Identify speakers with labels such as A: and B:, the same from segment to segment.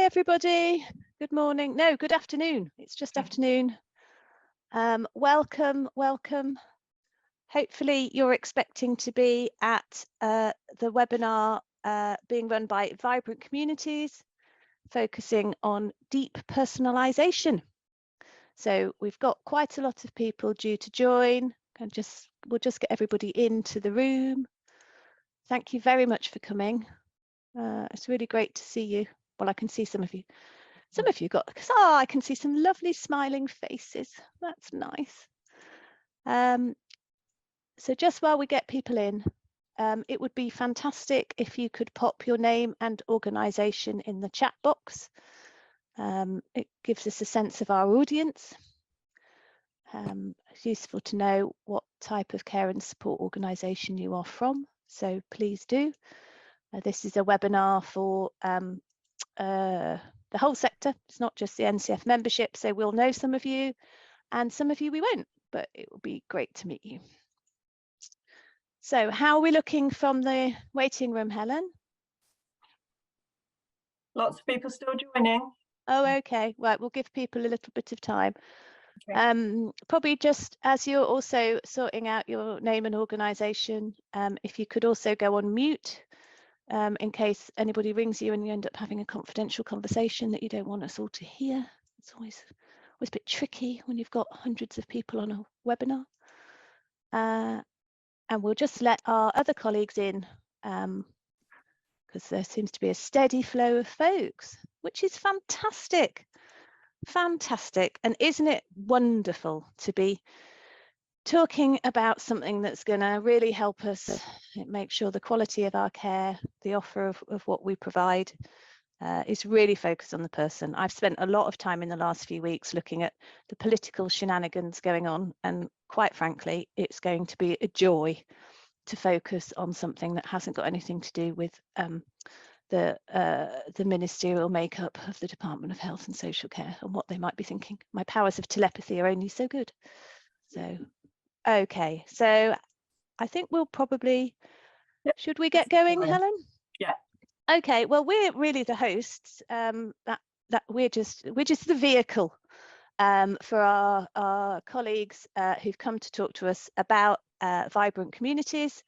A: everybody. Good morning. No, good afternoon. It's just afternoon. Welcome. Hopefully you're expecting to be at the webinar being run by Vibrant Communities, focusing on deep personalisation. So we've got quite a lot of people due to join. We'll just get everybody into the room. Thank you very much for coming. It's really great to see you. Well, I can see some of you. Some of you got, I can see some lovely smiling faces. That's nice. So just while we get people in, it would be fantastic if you could pop your name and organisation in the chat box. It gives us a sense of our audience. It's useful to know what type of care and support organisation you are from, so please do. This is a webinar for the whole sector. It's not just the NCF membership, so we'll know some of you and some of you we won't, but it will be great to meet you. So how are we looking from the waiting room, Helen?
B: Lots of people still joining.
A: Oh, okay. Right, we'll give people a little bit of time.
B: Okay.
A: Probably just as you're also sorting out your name and organisation, if you could also go on mute in case anybody rings you and you end up having a confidential conversation that you don't want us all to hear. It's always a bit tricky when you've got hundreds of people on a webinar. And we'll just let our other colleagues in because there seems to be a steady flow of folks, which is fantastic. Fantastic. And isn't it wonderful to be talking about something that's going to really help us make sure the quality of our care, the offer of what we provide is really focused on the person. I've spent a lot of time in the last few weeks looking at the political shenanigans going on, and quite frankly, it's going to be a joy to focus on something that hasn't got anything to do with the ministerial makeup of the Department of Health and Social Care and what they might be thinking. My powers of telepathy are only so good. So, okay, so I think we'll probably, should we get going, Helen?
B: Yeah.
A: Okay, well, we're really the hosts. That we're just the vehicle for our colleagues who've come to talk to us about Vibrant Communities.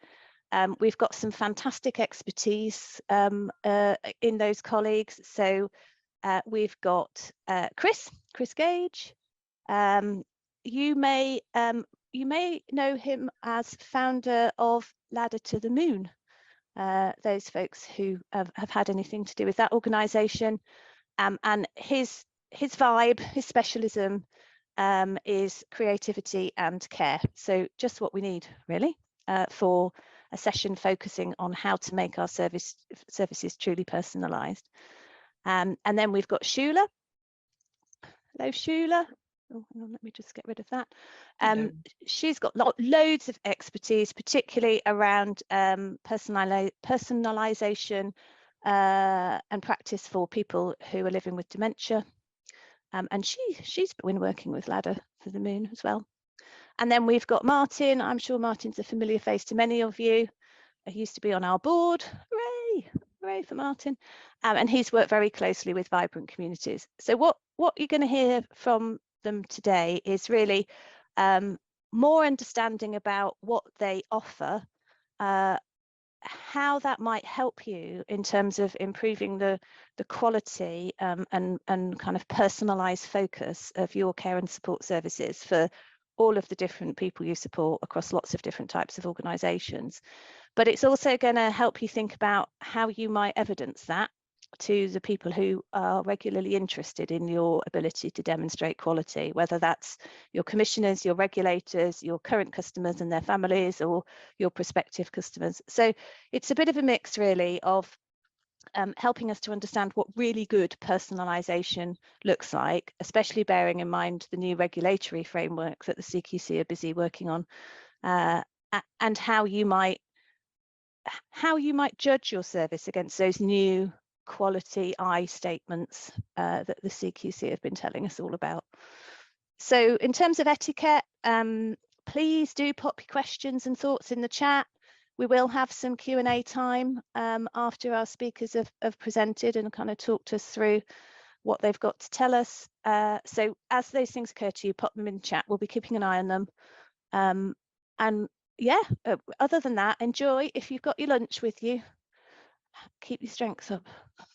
A: We've got some fantastic expertise in those colleagues. So we've got Chris Gage. You may know him as founder of Ladder to the Moon. Those folks who have had anything to do with that organisation, and his vibe, his specialism is creativity and care. So just what we need really for a session focusing on how to make our services truly personalised. And then we've got Shula. Hello, Shula. Oh, hang on, let me just get rid of that. She's got loads of expertise, particularly around personalisation and practice for people who are living with dementia. And she's been working with Ladder for the Moon as well. And then we've got Martin. I'm sure Martin's a familiar face to many of you. He used to be on our board. Hooray for Martin. And he's worked very closely with Vibrant Communities. So what you're going to hear from them today is really more understanding about what they offer, how that might help you in terms of improving the quality and kind of personalised focus of your care and support services for all of the different people you support across lots of different types of organisations. But it's also going to help you think about how you might evidence that to the people who are regularly interested in your ability to demonstrate quality, whether that's your commissioners, your regulators, your current customers and their families, or your prospective customers. So it's a bit of a mix really of helping us to understand what really good personalisation looks like, especially bearing in mind the new regulatory framework that the CQC are busy working on, and how you might judge your service against those new quality I-statements that the CQC have been telling us all about. So in terms of etiquette, please do pop your questions and thoughts in the chat. We will have some Q&A time after our speakers have presented and kind of talked us through what they've got to tell us. So as those things occur to you, pop them in chat. We'll be keeping an eye on them. And yeah, other than that, enjoy. If you've got your lunch with you, keep your strength up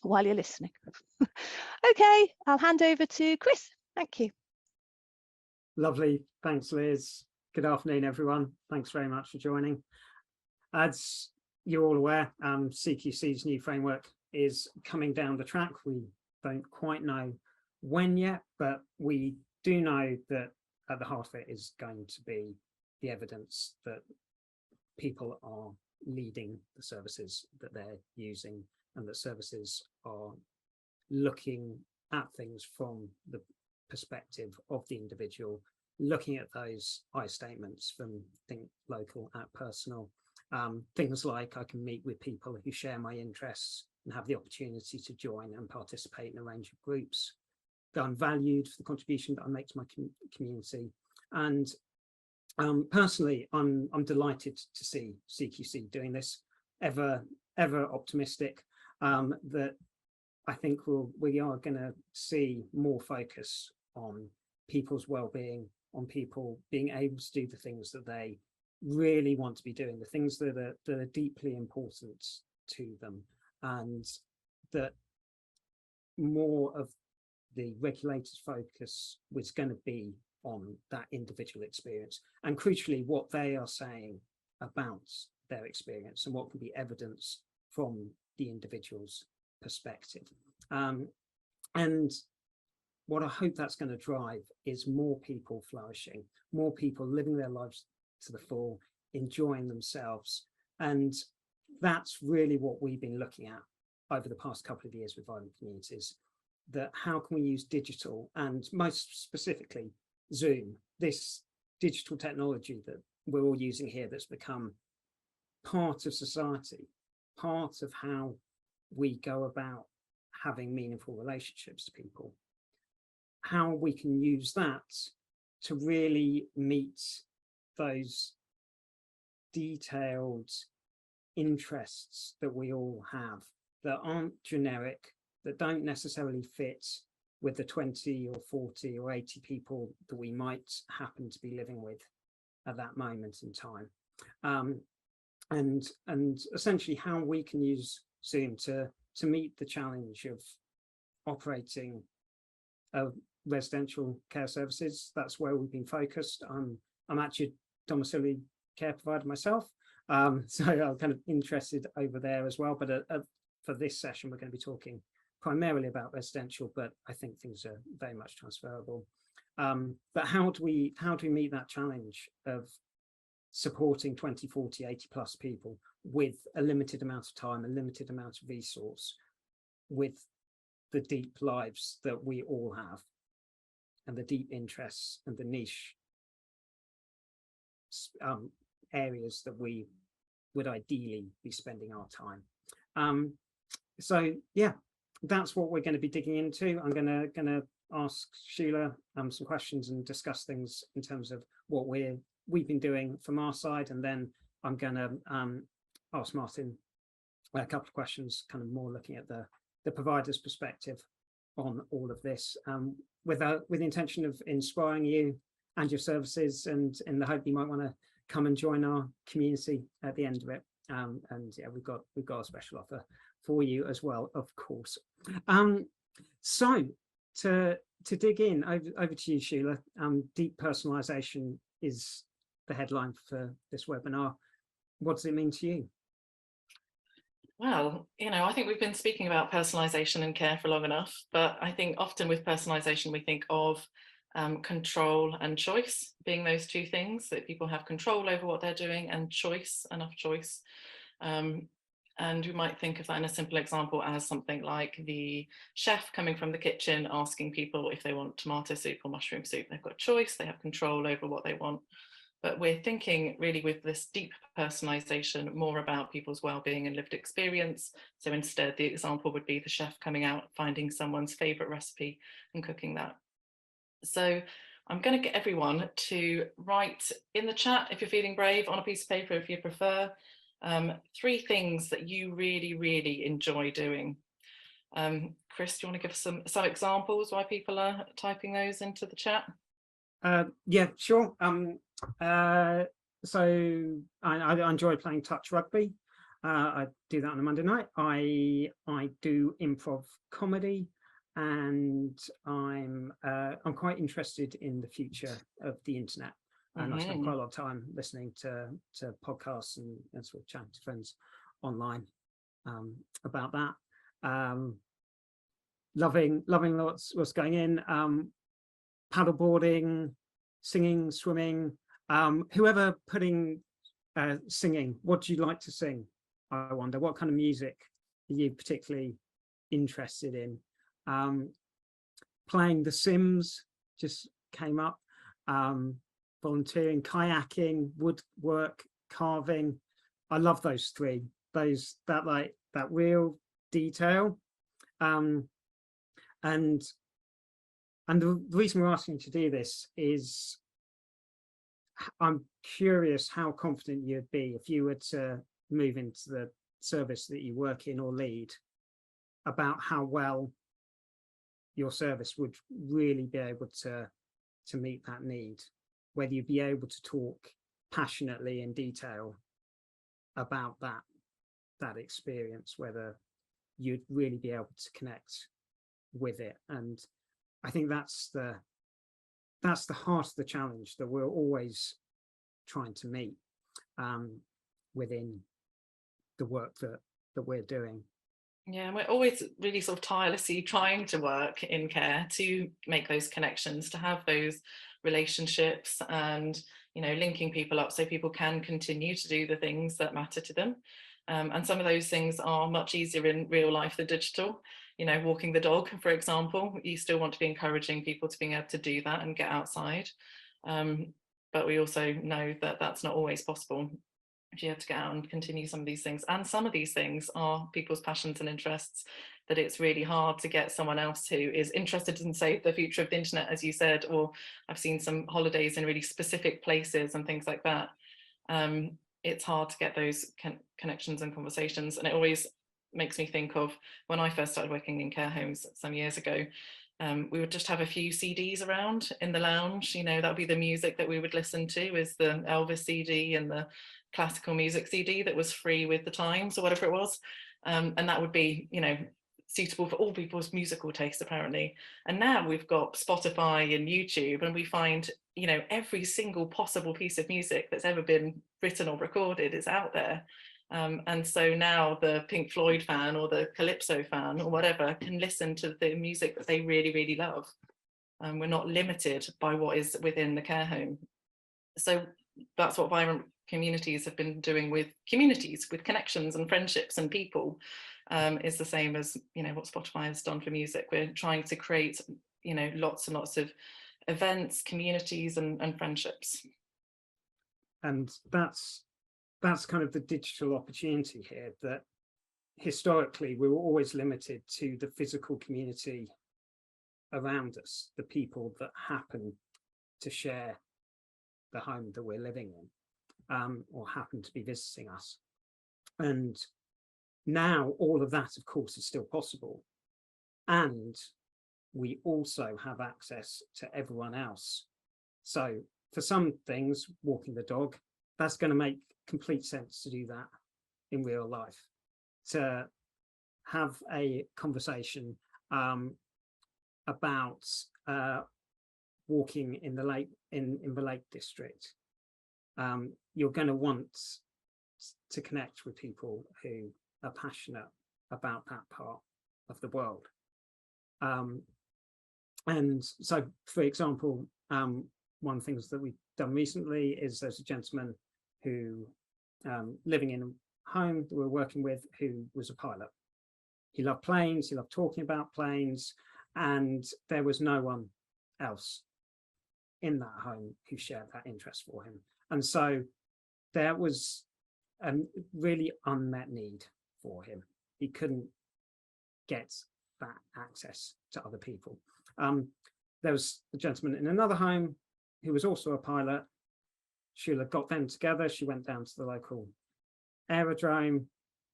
A: while you're listening. Okay, I'll hand over to Chris. Thank you.
C: Lovely. Thanks, Liz. Good afternoon, everyone. Thanks very much for joining. As you're all aware, CQC's new framework is coming down the track. We don't quite know when yet, but we do know that at the heart of it is going to be the evidence that people are leading the services that they're using, and that services are looking at things from the perspective of the individual, looking at those I statements from think local at personal. Things like I can meet with people who share my interests and have the opportunity to join and participate in a range of groups, that I'm valued for the contribution that I make to my community. And personally, I'm delighted to see CQC doing this, ever optimistic that I think we are going to see more focus on people's well-being, on people being able to do the things that they really want to be doing, the things that are deeply important to them, and that more of the regulated focus was going to be on that individual experience, and crucially what they are saying about their experience and what can be evidence from the individual's perspective. And what I hope that's going to drive is more people flourishing, more people living their lives to the full, enjoying themselves. And that's really what we've been looking at over the past couple of years with vibrant communities, that how can we use digital, and most specifically Zoom, this digital technology that we're all using here, that's become part of society, part of how we go about having meaningful relationships to people, how we can use that to really meet those detailed interests that we all have, that aren't generic, that don't necessarily fit with the 20 or 40 or 80 people that we might happen to be living with at that moment in time. And essentially how we can use Zoom to meet the challenge of operating residential care services. That's where we've been focused. I'm actually a domiciliary care provider myself, so I'm kind of interested over there as well. But for this session, we're going to be talking primarily about residential, but I think things are very much transferable. But how do we meet that challenge of supporting 20, 40, 80 plus people with a limited amount of time, a limited amount of resource, with the deep lives that we all have, and the deep interests and the niche areas that we would ideally be spending our time. So yeah, that's what we're going to be digging into. I'm going to ask Sheila some questions and discuss things in terms of what we've been doing from our side, and then I'm going to ask Martin a couple of questions, kind of more looking at the provider's perspective on all of this, with the intention of inspiring you and your services, and in the hope you might want to come and join our community at the end of it. And yeah, we've got a special offer for you as well, of course. So to dig in, over to you, Sheila. Deep personalisation is the headline for this webinar. What does it mean to you?
D: Well, I think we've been speaking about personalisation and care for long enough, but I think often with personalisation we think of control and choice being those two things, that people have control over what they're doing, and choice, enough choice. And we might think of that in a simple example as something like the chef coming from the kitchen asking people if they want tomato soup or mushroom soup. They've got choice, they have control over what they want. But we're thinking really with this deep personalisation more about people's well-being and lived experience. So instead, the example would be the chef coming out, finding someone's favourite recipe and cooking that. So I'm going to get everyone to write in the chat, if you're feeling brave, on a piece of paper if you prefer, 3 things that you really, really enjoy doing. Chris, do you want to give us some examples why people are typing those into the chat?
C: Yeah, sure. So I enjoy playing touch rugby. I do that on a Monday night. I do improv comedy, and I'm quite interested in the future of the internet. And I spend quite a lot of time listening to podcasts and sort of chatting to friends online about that. Loving what's going in. Paddleboarding, singing, swimming. Whoever putting singing, what do you like to sing? I wonder, what kind of music are you particularly interested in? Playing The Sims just came up. Volunteering, kayaking, woodwork, carving. I love those 3. That real detail. And the reason we're asking you to do this is I'm curious how confident you'd be if you were to move into the service that you work in or lead, about how well your service would really be able to meet that need, whether you'd be able to talk passionately in detail about that experience, whether you'd really be able to connect with it. And I think that's the heart of the challenge that we're always trying to meet within the work that we're doing.
D: Yeah, and we're always really sort of tirelessly trying to work in care to make those connections, to have those relationships, and linking people up so people can continue to do the things that matter to them. And some of those things are much easier in real life than digital. Walking the dog, for example, you still want to be encouraging people to being able to do that and get outside. But we also know that that's not always possible if you have to get out and continue some of these things. And some of these things are people's passions and interests that it's really hard to get someone else who is interested in, say, the future of the internet, as you said, or I've seen some holidays in really specific places and things like that. It's hard to get those connections and conversations. And it always makes me think of when I first started working in care homes some years ago. We would just have a few CDs around in the lounge. That would be the music that we would listen to, is the Elvis CD and the classical music CD that was free with the Times or whatever it was. And that would be, suitable for all people's musical tastes, apparently. And now we've got Spotify and YouTube, and we find, every single possible piece of music that's ever been written or recorded is out there. And so now the Pink Floyd fan or the Calypso fan or whatever can listen to the music that they really, really love. We're not limited by what is within the care home. So that's what Vibrant Communities have been doing with communities, with connections and friendships and people, is the same as what Spotify has done for music. We're trying to create lots and lots of events, communities and friendships.
C: And that's kind of the digital opportunity here, that historically we were always limited to the physical community around us, the people that happen to share the home that we're living in, or happen to be visiting us. And now all of that, of course, is still possible. And we also have access to everyone else. So for some things, walking the dog, that's going to make complete sense to do that in real life. To have a conversation about walking in the Lake District, you're going to want to connect with people who are passionate about that part of the world. And so, for example, one of the things that we've done recently is there's a gentleman who living in a home that we're working with, who was a pilot. He loved planes, he loved talking about planes, and there was no one else in that home who shared that interest for him. And so there was a really unmet need for him. He couldn't get that access to other people. There was a gentleman in another home who was also a pilot. Sheila got them together. She went down to the local aerodrome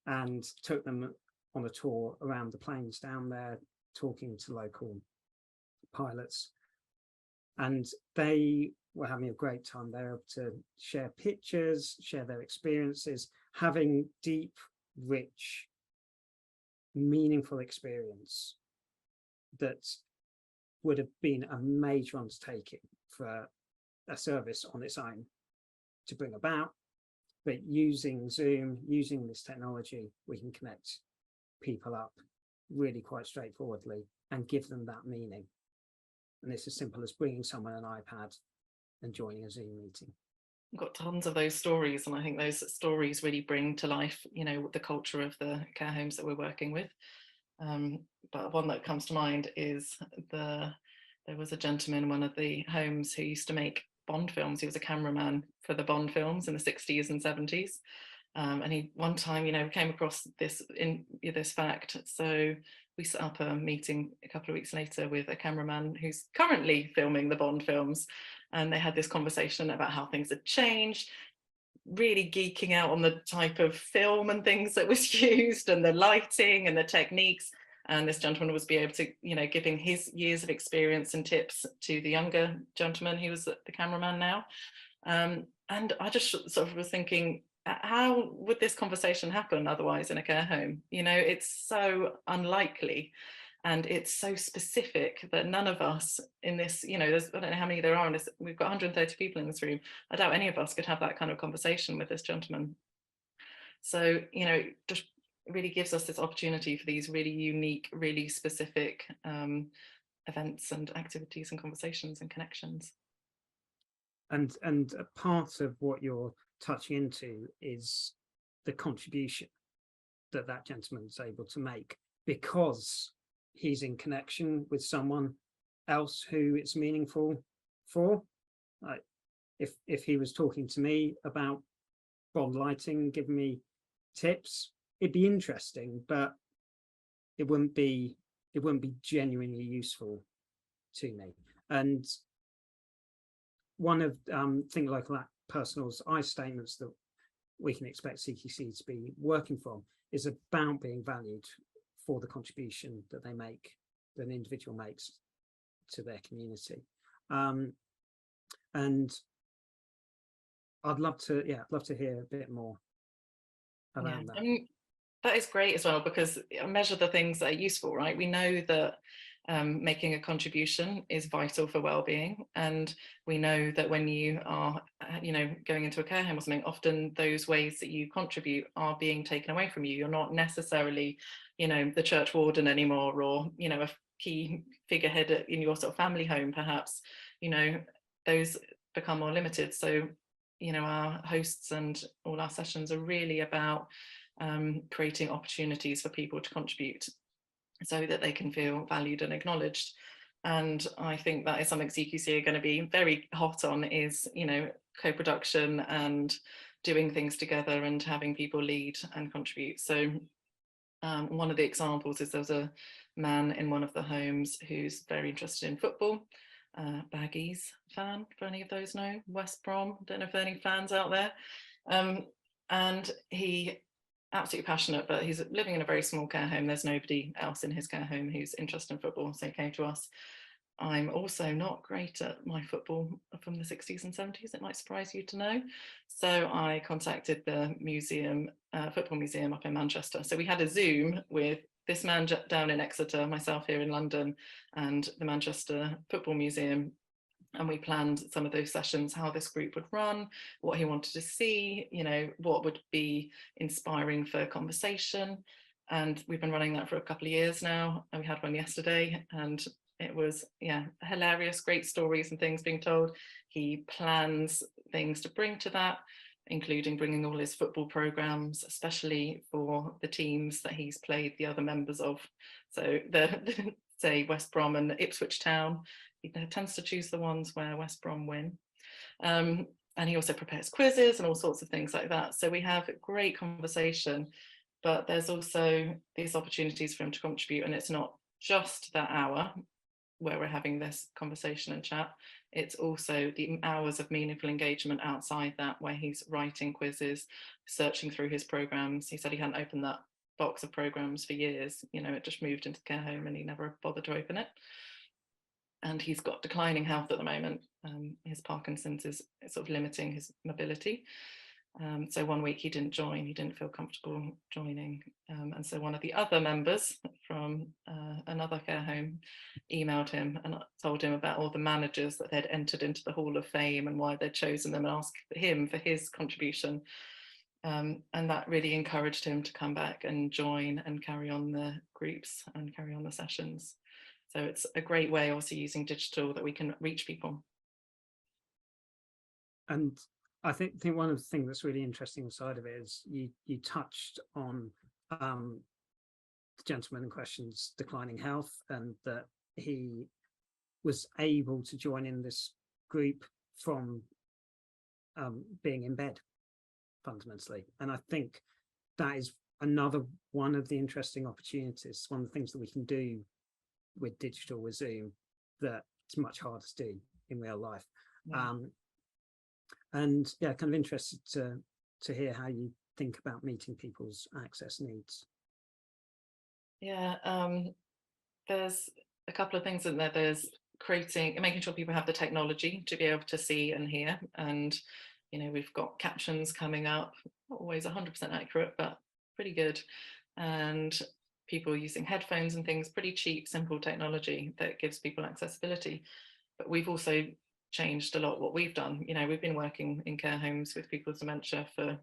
C: and took them on a tour around the planes down there, talking to local pilots. And they were having a great time. They were able to share pictures, share their experiences, having deep, rich, meaningful experience that would have been a major undertaking for a service on its own to bring about. But using Zoom, using this technology, we can connect people up really quite straightforwardly and give them that meaning. And it's as simple as bringing someone an iPad and joining a Zoom meeting.
D: I've got tons of those stories, and I think those stories really bring to life, you know, the culture of the care homes that we're working with. But one that comes to mind is there was a gentleman in one of the homes who used to make Bond films. He was a cameraman for the Bond films in the 60s and 70s. And he one time, you know, came across this fact. So we set up a meeting a couple of weeks later with a cameraman who's currently filming the Bond films. And they had this conversation about how things had changed, really geeking out on the type of film and things that was used and the lighting and the techniques. And this gentleman was be able to, you know, giving his years of experience and tips to the younger gentleman who was the cameraman now. And I just sort of was thinking, how would this conversation happen otherwise in a care home? You know, it's so unlikely. And it's so specific that none of us in this, you know, I don't know how many there are in this, we've got 130 people in this room. I doubt any of us could have that kind of conversation with this gentleman. So, you know, just really gives us this opportunity for these really unique, really specific events and activities and conversations and connections.
C: And a part of what you're touching into is the contribution that gentleman is able to make, because he's in connection with someone else who it's meaningful for. Like if he was talking to me about Bond lighting, giving me tips, it'd be interesting, but it wouldn't be genuinely useful to me. And one of things like that personals I-statements that we can expect CQC to be working from is about being valued for the contribution that they make, that an individual makes to their community. And I'd love to hear a bit more around that.
D: I mean, that is great as well, because I measure the things that are useful, right? We know that making a contribution is vital for well-being, and we know that when you are, you know, going into a care home or something, often those ways that you contribute are being taken away from you. You're not necessarily, you know, the church warden anymore, or, you know, a key figurehead in your sort of family home, perhaps. You know, those become more limited. So, you know, our hosts and all our sessions are really about creating opportunities for people to contribute so that they can feel valued and acknowledged. And I think that is something CQC are going to be very hot on, is, you know, co-production and doing things together and having people lead and contribute. So one of the examples is there's a man in one of the homes who's very interested in football, Baggies fan, for any of those know, West Brom, don't know if there are any fans out there. And he absolutely passionate, but he's living in a very small care home. There's nobody else in his care home who's interested in football, so he came to us. I'm also not great at my football from the 60s and 70s, it might surprise you to know. So I contacted the museum, football museum up in Manchester. So we had a Zoom with this man down in Exeter, myself here in London, and the Manchester Football Museum. And we planned some of those sessions, how this group would run, what he wanted to see, you know, what would be inspiring for conversation. And we've been running that for a couple of years now. And we had one yesterday, and it was, yeah, hilarious, great stories and things being told. He plans things to bring to that, including bringing all his football programs, especially for the teams that he's played the other members of. So the say West Brom and Ipswich Town, he tends to choose the ones where West Brom win. And he also prepares quizzes and all sorts of things like that. So we have a great conversation, but there's also these opportunities for him to contribute, and it's not just that hour. where we're having this conversation and chat. It's also the hours of meaningful engagement outside that, where he's writing quizzes, searching through his programs. He said he hadn't opened that box of programs for years. You know, it just moved into the care home and he never bothered to open it. And he's got declining health at the moment. His Parkinson's is sort of limiting his mobility. So one week he didn't join, he didn't feel comfortable joining. And so one of the other members from another care home emailed him and told him about all the managers that they'd entered into the Hall of Fame and why they'd chosen them, and asked him for his contribution. And that really encouraged him to come back and join and carry on the groups and carry on the sessions. So it's a great way, obviously, using digital, that we can reach people.
C: And I think one of the things that's really interesting side of it is you touched on the gentleman in question's declining health, and that he was able to join in this group from being in bed, fundamentally. And I think that is another one of the interesting opportunities, one of the things that we can do with digital, with Zoom, that it's much harder to do in real life.
D: Yeah.
C: And yeah, kind of interested to hear how you think about meeting people's access needs.
D: Yeah, there's a couple of things in there. There's making sure people have the technology to be able to see and hear. And, you know, we've got captions coming up, not always 100% accurate, but pretty good. And people using headphones and things, pretty cheap, simple technology that gives people accessibility. But we've also changed a lot what we've done. You know, we've been working in care homes with people with dementia for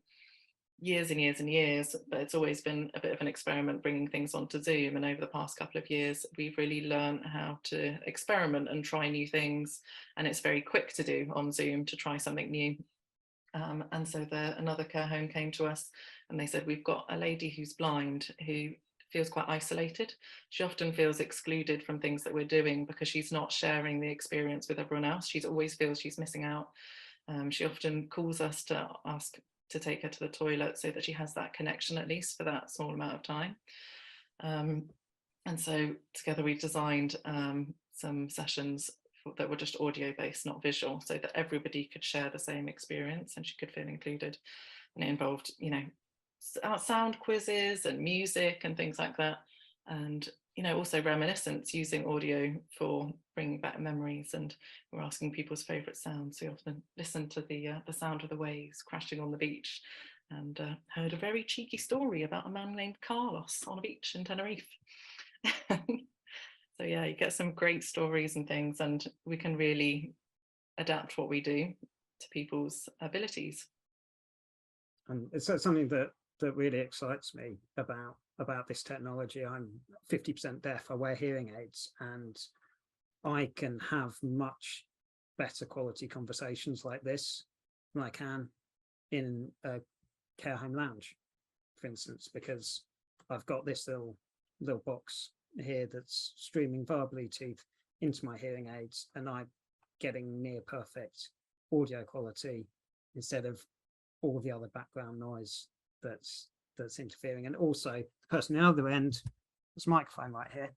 D: years and years and years, but it's always been a bit of an experiment bringing things onto Zoom. And over the past couple of years, we've really learned how to experiment and try new things. And it's very quick to do on Zoom, to try something new. And so another care home came to us and they said, we've got a lady who's blind who feels quite isolated. She often feels excluded from things that we're doing because she's not sharing the experience with everyone else. She always feels she's missing out. She often calls us to ask to take her to the toilet so that she has that connection, at least for that small amount of time. And so together we've designed some sessions that were just audio based, not visual, so that everybody could share the same experience and she could feel included. And it involved, you know, sound quizzes and music and things like that. And, you know, also reminiscence, using audio for bringing back memories. And we're asking people's favourite sounds. We often listen to the sound of the waves crashing on the beach, and heard a very cheeky story about a man named Carlos on a beach in Tenerife. So yeah, you get some great stories and things, and we can really adapt what we do to people's abilities.
C: And it's something that really excites me about this technology. I'm 50% deaf. I wear hearing aids, and I can have much better quality conversations like this than I can in a care home lounge, for instance, because I've got this little box here that's streaming via Bluetooth into my hearing aids, and I'm getting near perfect audio quality instead of all the other background noise that's interfering. And also the person on the other end, this microphone right here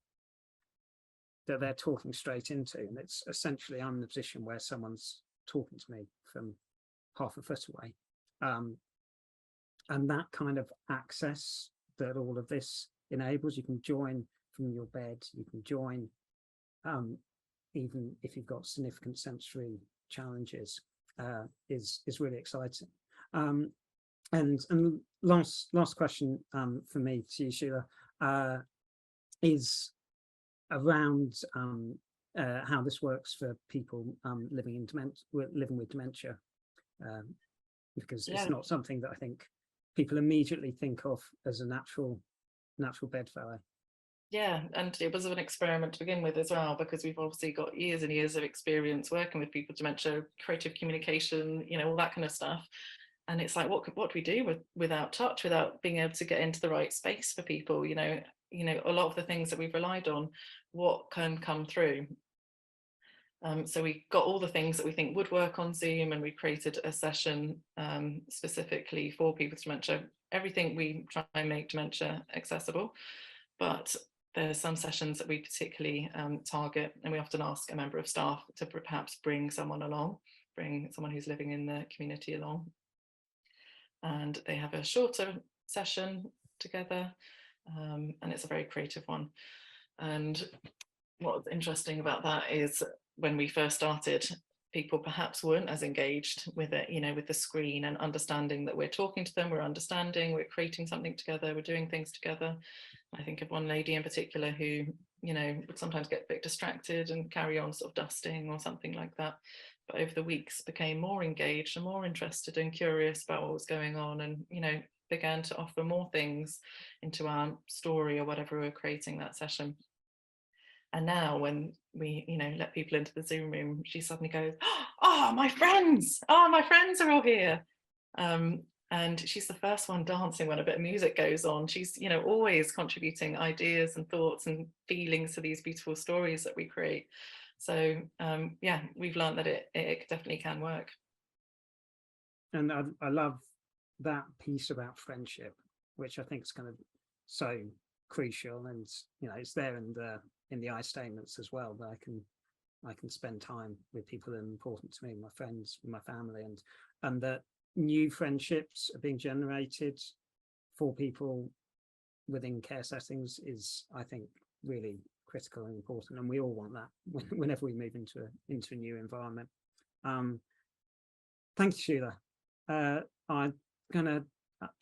C: that they're talking straight into, and it's essentially, I'm in a position where someone's talking to me from half a foot away, and that kind of access that all of this enables. You can join from your bed, you can join even if you've got significant sensory challenges, is really exciting. And last question for me to you, Sheila, is around how this works for people living with dementia, because it's not something that I think people immediately think of as a natural bedfellow.
D: Yeah, and it was an experiment to begin with as well, because we've obviously got years and years of experience working with people with dementia, creative communication, you know, all that kind of stuff. And it's like, what do we do without touch, without being able to get into the right space for people? You know, a lot of the things that we've relied on, what can come through? So we got all the things that we think would work on Zoom, and we created a session specifically for people with dementia. Everything we try and make dementia accessible, but there's some sessions that we particularly target, and we often ask a member of staff to perhaps bring someone along, bring someone who's living in the community along. And they have a shorter session together, and it's a very creative one. And what's interesting about that is when we first started, people perhaps weren't as engaged with it, with the screen and understanding that we're talking to them, we're creating something together, we're doing things together. I think of one lady in particular who, would sometimes get a bit distracted and carry on sort of dusting or something like that. But over the weeks became more engaged and more interested and curious about what was going on, and, began to offer more things into our story or whatever we were creating that session. And now when we, let people into the Zoom room, she suddenly goes, "Oh, my friends are all here." And she's the first one dancing when a bit of music goes on. She's, always contributing ideas and thoughts and feelings to these beautiful stories that we create. So yeah, we've learned that it definitely can work.
C: And I love that piece about friendship, which I think is kind of so crucial. And it's there in the I-statements as well, that I can spend time with people that are important to me, my friends, my family, and that new friendships are being generated for people within care settings is, I think, really critical and important, and we all want that whenever we move into a new environment. Thank you, Sheila. I'm going to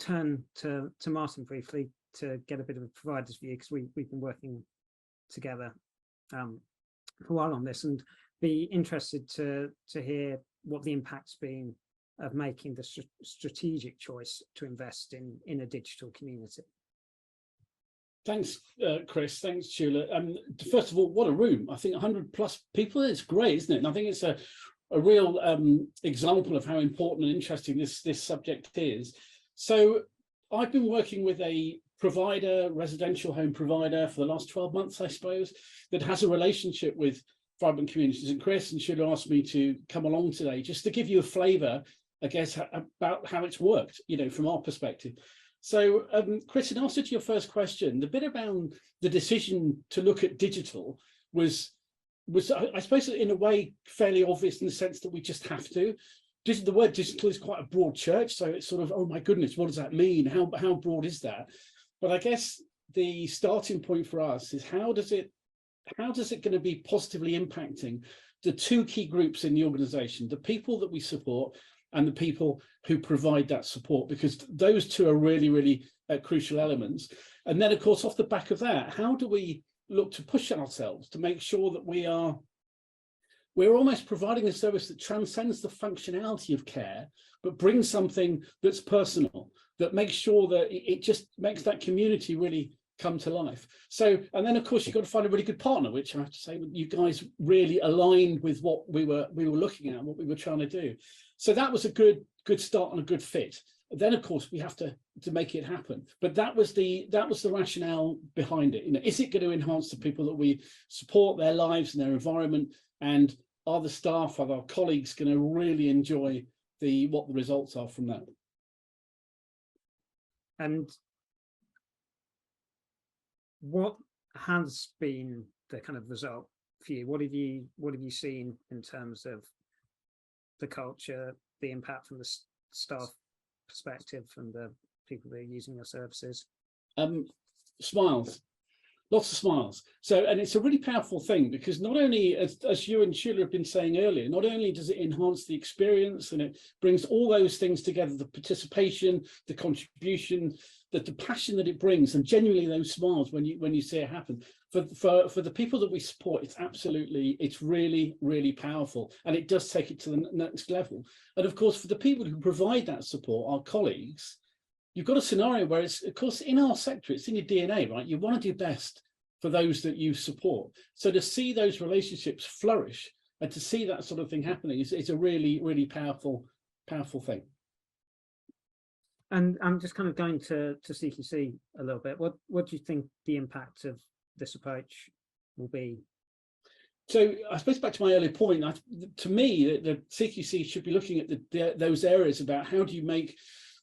C: turn to Martin briefly to get a bit of a provider's view, because we've been working together for a while on this, and be interested to hear what the impact's been of making the strategic choice to invest in a digital community.
E: Thanks, Chris. Thanks, Sheila. First of all, what a room. I think 100+ people, it's great, isn't it? And I think it's a real example of how important and interesting this subject is. So I've been working with a residential home provider for the last 12 months, I suppose, that has a relationship with vibrant communities. And Chris and Sheila asked me to come along today just to give you a flavour, I guess, about how it's worked, from our perspective. So, Chris, in answer to your first question, the bit around the decision to look at digital was, I suppose, in a way, fairly obvious in the sense that we just have to. The word digital is quite a broad church, so it's sort of, oh my goodness, what does that mean? How broad is that? But I guess the starting point for us is how does it going to be positively impacting the two key groups in the organisation, the people that we support and the people who provide that support, because those two are really, really crucial elements. And then, of course, off the back of that, how do we look to push ourselves to make sure that we're almost providing a service that transcends the functionality of care, but brings something that's personal, that makes sure that it just makes that community really come to life. So, and then of course you've got to find a really good partner, which I have to say you guys really aligned with what we were looking at, what we were trying to do. So that was a good start and a good fit. Then of course we have to make it happen. But that was the rationale behind it. Is it going to enhance the people that we support, their lives and their environment, and are the staff, are our colleagues going to really enjoy what the results are from that?
C: And what has been the kind of result for you? What have you seen in terms of the culture, the impact from the staff perspective, from the people that are using your services?
E: Smiles, lots of smiles. So, and it's a really powerful thing, because not only, as you and Sheila have been saying earlier, not only does it enhance the experience and it brings all those things together, the participation, the contribution, the passion that it brings, and genuinely those smiles when you see it happen. For the people that we support, it's really, really powerful, and it does take it to the next level. And of course, for the people who provide that support, our colleagues, you've got a scenario where it's, of course, in our sector, it's in your DNA, right? You want to do best for those that you support. So to see those relationships flourish and to see that sort of thing happening is a really, really powerful thing.
C: And I'm just kind of going to CQC a little bit. What do you think the impact of this approach will be?
E: So I suppose back to my earlier point, to me, the CQC should be looking at those areas about how do you make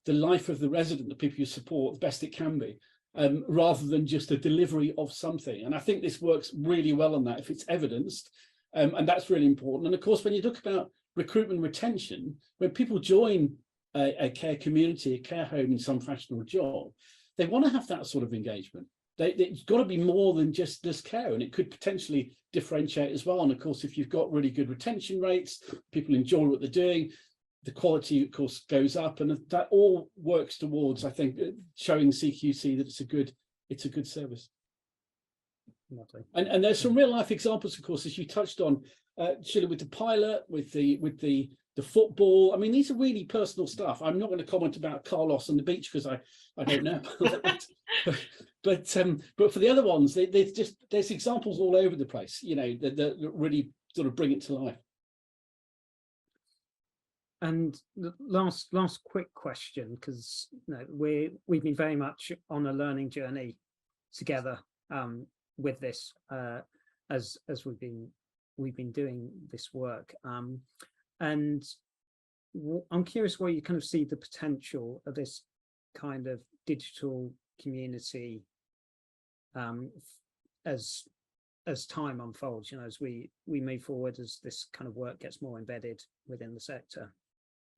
E: the life of the resident, the people you support, the best it can be. rather than just a delivery of something. And I think this works really well on that if it's evidenced, and that's really important. And of course, when you look about recruitment retention, when people join a care community, a care home in some fashion or job, they want to have that sort of engagement. It's got to be more than just this care, and it could potentially differentiate as well. And of course, if you've got really good retention rates, people enjoy what they're doing, the quality, of course, goes up, and that all works towards, I think, showing CQC that it's a good service.
C: Lovely.
E: And there's some real life examples, of course, as you touched on, Sheila, with the pilot, with the football. I mean, these are really personal stuff. I'm not going to comment about Carlos on the beach because I don't know. but for the other ones, there's examples all over the place, you know, that really sort of bring it to life.
C: And the last quick question, because we've been very much on a learning journey together with this as we've been doing this work, and I'm curious where you kind of see the potential of this kind of digital community as time unfolds, you know, as we move forward, as this kind of work gets more embedded within the sector.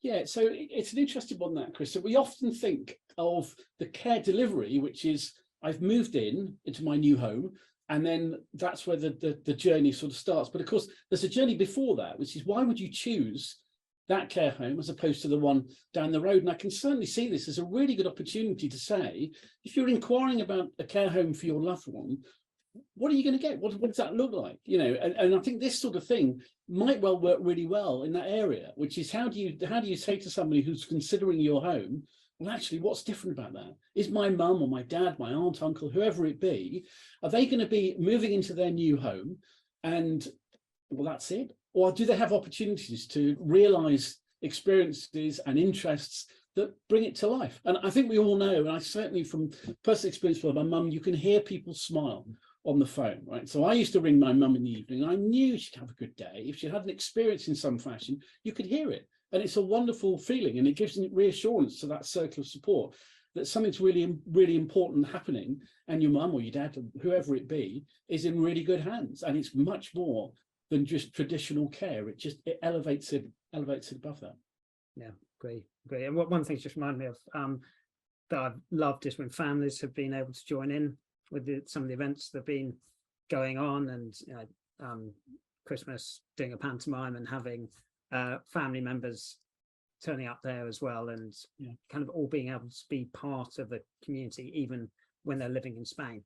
E: Yeah, so it's an interesting one, that, Chris. So we often think of the care delivery, which is I've moved into my new home, and then that's where the journey sort of starts. But of course, there's a journey before that, which is why would you choose that care home as opposed to the one down the road? And I can certainly see this as a really good opportunity to say, if you're inquiring about a care home for your loved one, what are you going to get? What does that look like? You know, and I think this sort of thing might well work really well in that area, which is how do you say to somebody who's considering your home, well, actually, what's different about that? Is my mum or my dad, my aunt, uncle, whoever it be, are they going to be moving into their new home and, well, that's it? Or do they have opportunities to realise experiences and interests that bring it to life? And I think we all know, and I certainly from personal experience with my mum, you can hear people smile on the phone, right? So I used to ring my mum in the evening. I knew she'd have a good day. If she had an experience in some fashion, you could hear it. And it's a wonderful feeling, and it gives reassurance to that circle of support that something's really, really important happening, and your mum or your dad, or whoever it be, is in really good hands. And it's much more than just traditional care. It elevates it above that. Yeah, great. And one thing just reminded me of that I've loved is when families have been able to join in with some of the events that have been going on, and Christmas, doing a pantomime and having family members turning up there as well, and kind of all being able to be part of the community even when they're living in Spain.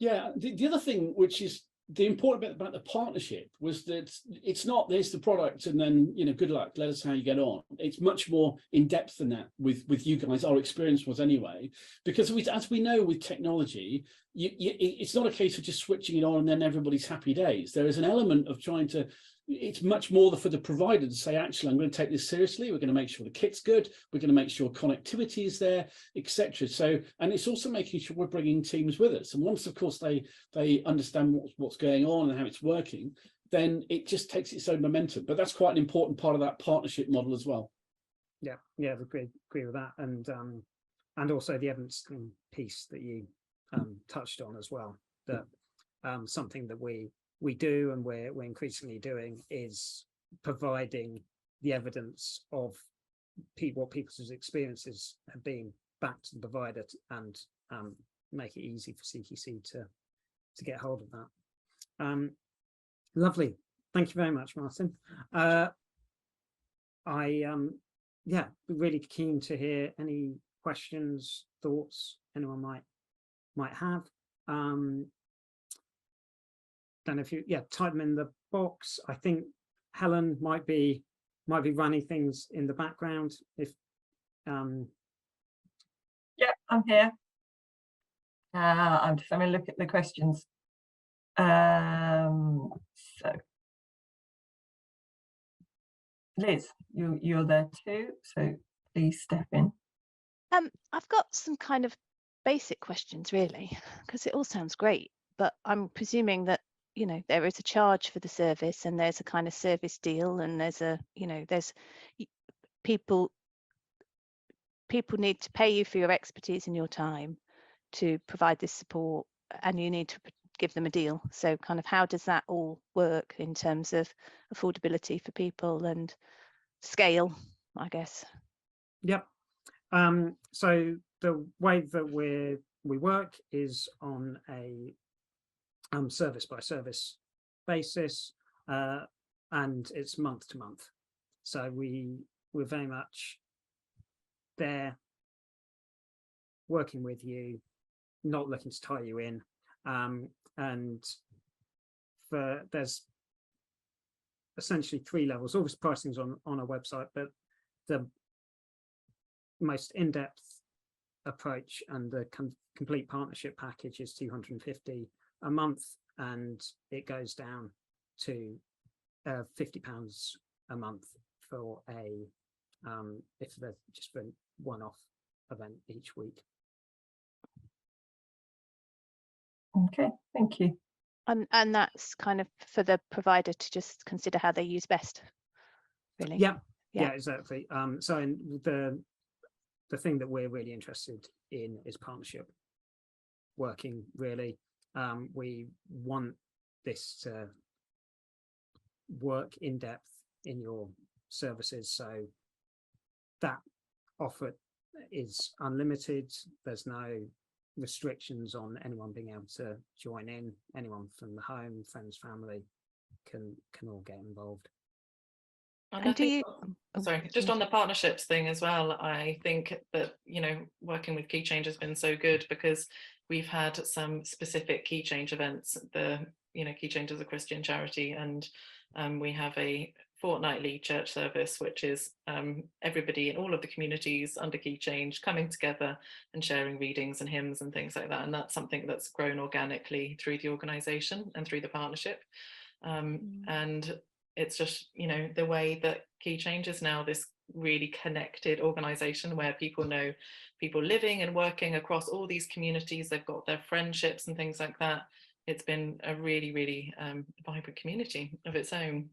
E: Yeah, the other thing, which is the important bit about the partnership, was that it's not there's the product and then, you know, good luck, let us know how you get on. It's much more in depth than that with you guys. Our experience was anyway, because as we know with technology, it's not a case of just switching it on and then everybody's happy days. There is an element of trying to, it's much more for the provider to say, actually, I'm going to take this seriously. We're going to make sure the kit's good. We're going to make sure connectivity is there, etc. So, and it's also making sure we're bringing teams with us. And once, of course, they understand what's going on and how it's working, then it just takes its own momentum. But that's quite an important part of that partnership model as well. Yeah, I agree with that, and also the evidence piece that you touched on as well. That something that we do and we're increasingly doing is providing the evidence of what people's experiences have been back to the provider, and make it easy for CQC to get hold of that. Lovely, thank you very much, Martin. Be really keen to hear any questions, thoughts anyone might have. Don't know if you type them in the box. I think Helen might be running things in the background. If
B: yeah, I'm here. I'm just having a look at the questions. So Liz, you're there too, so please step in.
A: I've got some kind of basic questions really, because it all sounds great, but I'm presuming that, you know, there is a charge for the service, and there's a kind of service deal, and there's people people need to pay you for your expertise and your time to provide this support, and you need to give them a deal. So kind of how does that all work in terms of affordability for people and scale, I guess?
C: Yep. So the way that we work is on a service by service basis, and it's month to month. So we're very much there working with you, not looking to tie you in. And there's essentially 3 levels. All this pricing's on our website, but the most in-depth approach and the complete partnership package is 250 a month, and it goes down to £50 a month for a if they're just for one-off event each week.
B: Okay, thank you.
A: And that's kind of for the provider to just consider how they use best, really.
C: Yeah, exactly. So the thing that we're really interested in is partnership working, really. We want this to work in depth in your services, so that offer is unlimited. There's no restrictions on anyone being able to join in. Anyone from the home, friends, family can all get involved.
A: And do you,
D: sorry, just on the partnerships thing as well, I think that, you know, working with Key Change has been so good because we've had some specific Key Change events. Key Change is a Christian charity, and we have a fortnightly church service, which is everybody in all of the communities under Key Change coming together and sharing readings and hymns and things like that. And that's something that's grown organically through the organisation and through the partnership. And it's just, you know, the way that Key Change is now this really connected organisation where people know people living and working across all these communities. They've got their friendships and things like that. It's been a really, really vibrant community of its own.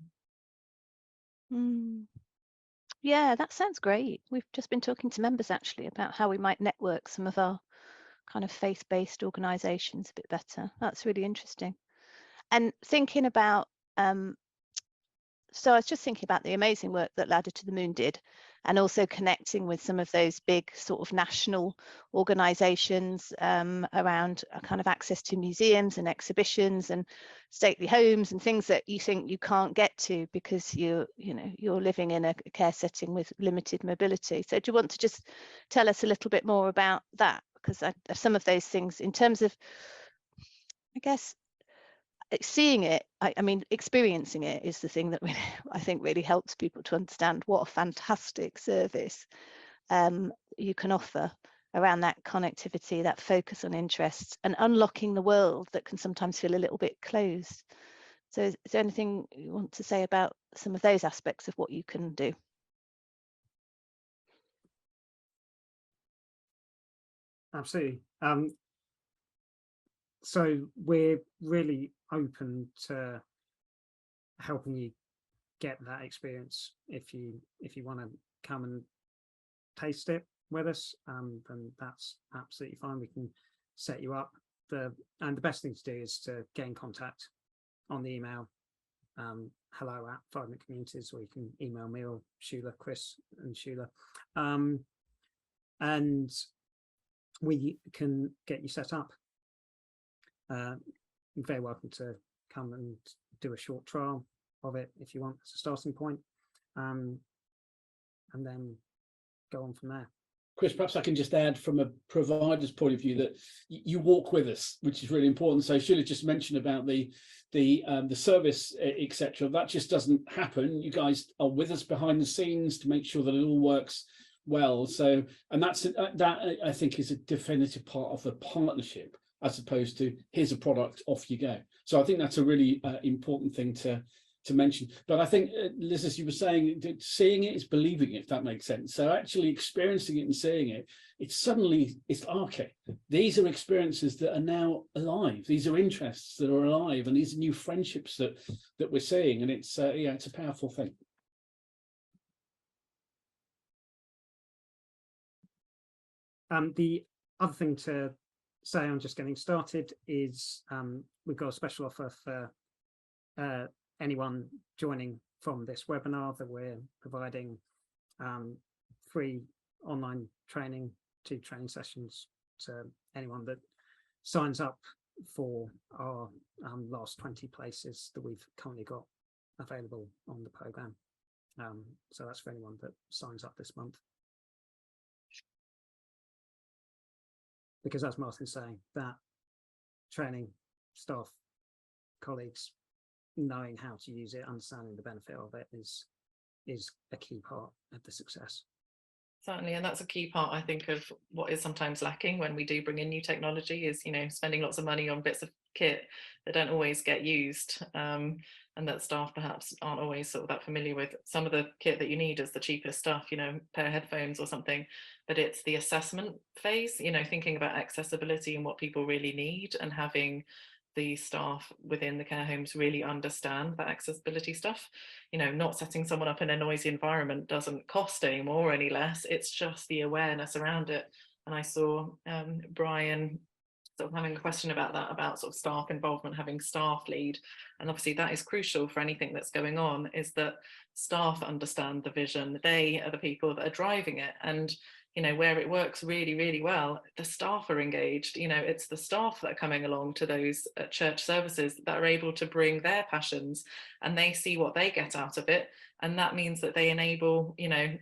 A: Yeah, that sounds great. We've just been talking to members actually about how we might network some of our kind of faith-based organisations a bit better. That's really interesting. And thinking about so I was just thinking about the amazing work that Ladder to the Moon did, and also connecting with some of those big sort of national organisations around kind of access to museums and exhibitions and stately homes and things that you think you can't get to because you're living in a care setting with limited mobility. So do you want to just tell us a little bit more about that? Because some of those things in terms of, I guess, seeing it, I mean, experiencing it is the thing that really, I think really helps people to understand what a fantastic service you can offer around that connectivity, that focus on interests, and unlocking the world that can sometimes feel a little bit closed. So is there anything you want to say about some of those aspects of what you can do?
C: Absolutely. So we're really open to helping you get that experience. If you want to come and taste it with us, then that's absolutely fine. We can set you up. The best thing to do is to get in contact on the email hello@vibrant-communities, or you can email me or Shula, Chris and Shula, and we can get you set up. You're very welcome to come and do a short trial of it if you want as a starting point, and then go on from there.
E: Chris, perhaps I can just add from a provider's point of view that you walk with us, which is really important. So Sheila just mentioned about the service, etc. That just doesn't happen. You guys are with us behind the scenes to make sure that it all works well. So, and that I think is a definitive part of the partnership, as opposed to here's a product, off you go. So I think that's a really important thing to mention. But I think, Liz, as you were saying, seeing it is believing it, if that makes sense. So actually experiencing it and seeing it, it's okay. These are experiences that are now alive. These are interests that are alive, and these are new friendships that we're seeing, and it's it's a powerful thing.
C: The other thing to say, I'm just getting started, is we've got a special offer for anyone joining from this webinar, that we're providing free online training, 2 training sessions to anyone that signs up for our last 20 places that we've currently got available on the program. So that's for anyone that signs up this month. Because as Martin's saying, that training staff, colleagues, knowing how to use it, understanding the benefit of it is a key part of the success.
D: Certainly, and that's a key part, I think, of what is sometimes lacking when we do bring in new technology, is, you know, spending lots of money on bits of kit that don't always get used, and that staff perhaps aren't always sort of that familiar with. Some of the kit that you need is the cheapest stuff, you know, a pair of headphones or something, but it's the assessment phase, you know, thinking about accessibility and what people really need, and having the staff within the care homes really understand that accessibility stuff. You know, not setting someone up in a noisy environment doesn't cost any more or any less, it's just the awareness around it. And I saw Brian sort of having a question about that, about sort of staff involvement, having staff lead, and obviously that is crucial for anything that's going on, is that staff understand the vision. They are the people that are driving it, and you know, where it works really, really well, the staff are engaged. You know, it's the staff that are coming along to those church services that are able to bring their passions, and they see what they get out of it. And that means that they enable, you know,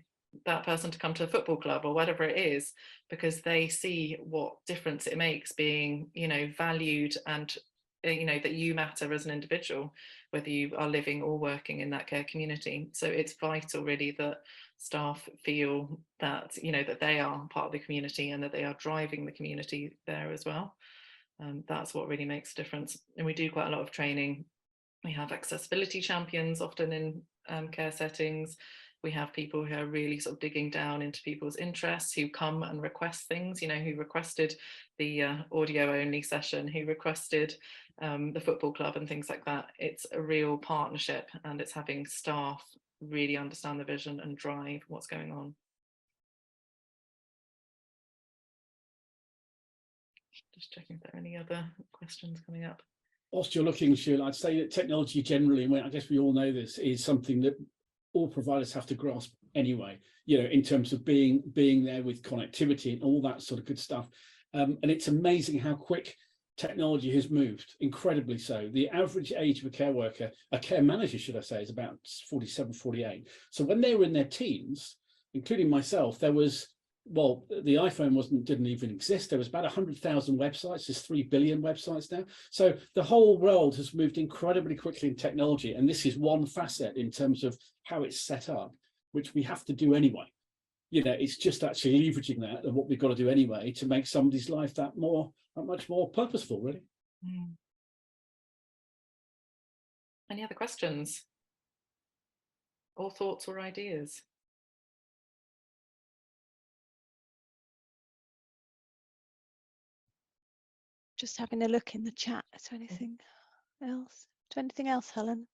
D: that person to come to a football club or whatever it is, because they see what difference it makes being, you know, valued, and you know, that you matter as an individual, whether you are living or working in that care community. So it's vital really that staff feel that, you know, that they are part of the community and that they are driving the community there as well. That's what really makes a difference. And we do quite a lot of training. We have accessibility champions often in care settings. We have people who are really sort of digging down into people's interests, who come and request things, you know, who requested the audio only session, who requested the football club and things like that. It's a real partnership, and it's having staff really understand the vision and drive what's going on. Just checking if there are any other questions coming up.
E: Whilst you're looking, Sheila, I'd say that technology generally, and I guess we all know this, is something that all providers have to grasp anyway, you know, in terms of being there with connectivity and all that sort of good stuff. And it's amazing how quick technology has moved, incredibly so. The average age of a care worker, a care manager, should I say, is about 47, 48. So when they were in their teens, including myself, there was, well, the iPhone didn't even exist. There was about 100,000 websites. There's 3 billion websites now. So the whole world has moved incredibly quickly in technology. And this is one facet in terms of how it's set up, which we have to do anyway. You know, it's just actually leveraging that and what we've got to do anyway to make somebody's life that much more purposeful, really.
D: Any other questions or thoughts or ideas?
A: Just having a look in the chat. Is there anything else? Is there anything else, Helen?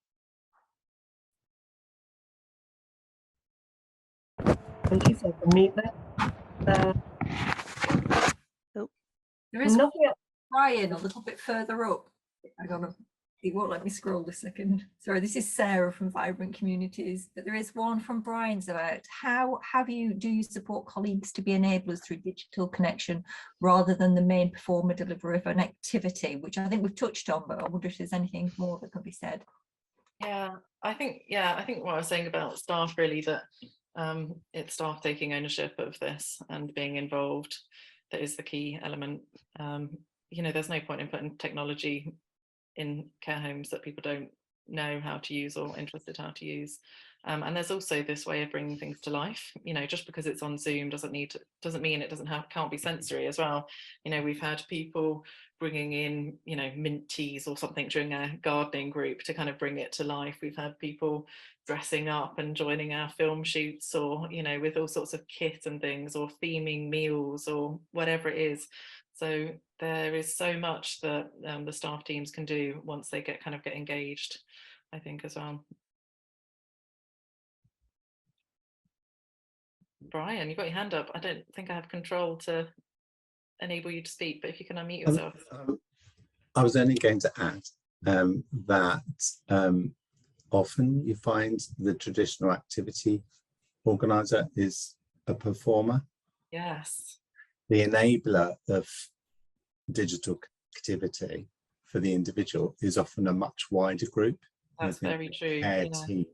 F: Thank you, so I can mute that.
G: There is
F: Nothing else.
G: Brian a little bit further up. I don't know. It won't let me scroll a second. Sorry, this is Sarah from Vibrant Communities, but there is one from Brian's about how do you support colleagues to be enablers through digital connection rather than the main performer deliverer of an activity, which I think we've touched on, but I wonder if there's anything more that could be said.
D: I think what I was saying about staff, really, that it's staff taking ownership of this and being involved that is the key element. You know, there's no point in putting technology in care homes that people don't know how to use or interested how to use. And there's also this way of bringing things to life. You know, just because it's on Zoom doesn't mean it can't be sensory as well. You know, we've had people bringing in, you know, mint teas or something during our gardening group to kind of bring it to life. We've had people dressing up and joining our film shoots, or, you know, with all sorts of kit and things, or theming meals or whatever it is. So there is so much that the staff teams can do once they get engaged, I think, as well. Brian, you've got your hand up. I don't think I have control to enable you to speak, but if you can unmute yourself.
H: I was only going to add that often you find the traditional activity organizer is a performer.
D: Yes.
H: The enabler of digital activity for the individual is often a much wider group.
D: That's very true.
H: Team.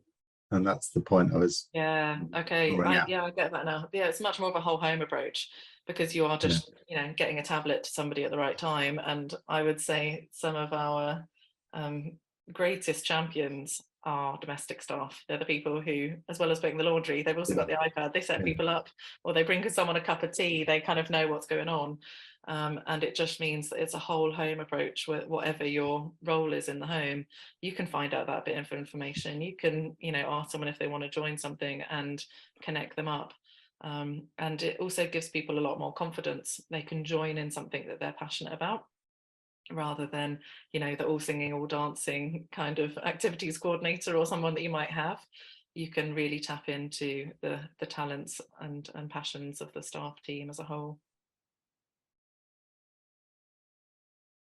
H: And that's the point I was.
D: Yeah. Okay. I get that now. Yeah, it's much more of a whole home approach, because you are just, you know, getting a tablet to somebody at the right time. And I would say some of our greatest champions are domestic staff. They're the people who, as well as doing the laundry, they've also got the iPad. They set people up, or they bring someone a cup of tea. They kind of know what's going on. And it just means that it's a whole home approach. Whatever your role is in the home, you can find out that bit of information. You can, you know, ask someone if they want to join something and connect them up. And it also gives people a lot more confidence. They can join in something that they're passionate about, rather than, you know, the all singing, all dancing kind of activities coordinator or someone that you might have. You can really tap into the talents and passions of the staff team as a whole.